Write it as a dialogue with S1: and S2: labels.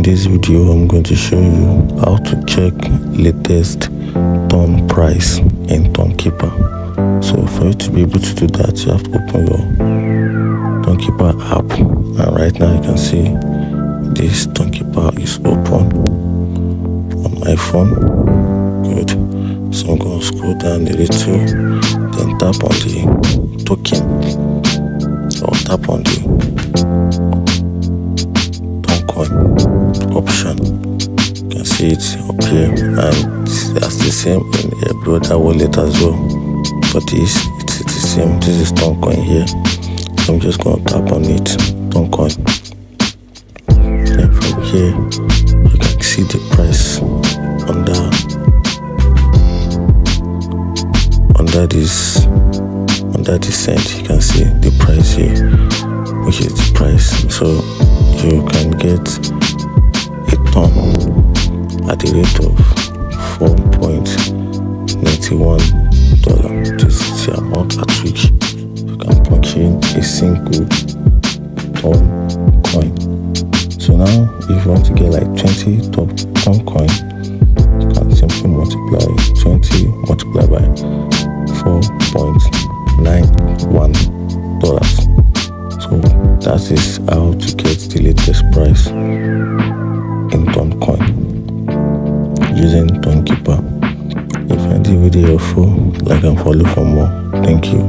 S1: this video, I'm going to show you how to check latest ton price in Tonkeeper. So for you to be able to do that, you have to open your Tonkeeper app, and right now you can see this Tonkeeper is open on my phone. Good. So I'm going to scroll down a little, then tap on the token, or tap on the Toncoin option. You can see it up here, and that's the same in every other wallet as well. For this, it's the same. This is Toncoin here. So I'm just going to tap on it, Toncoin. Then from here, you can see the price under this cent. You can see the price here, which is the price. So you can get a ton at the rate of $4.91. This is the amount at which you can punch in a single ton coin. So now if you want to get like 20 ton coin, you can simply multiply 20 multiplied by $4.91. So that is how to get the latest price in Toncoin using Tonkeeper. If you find the video helpful, like and follow for more. Thank you.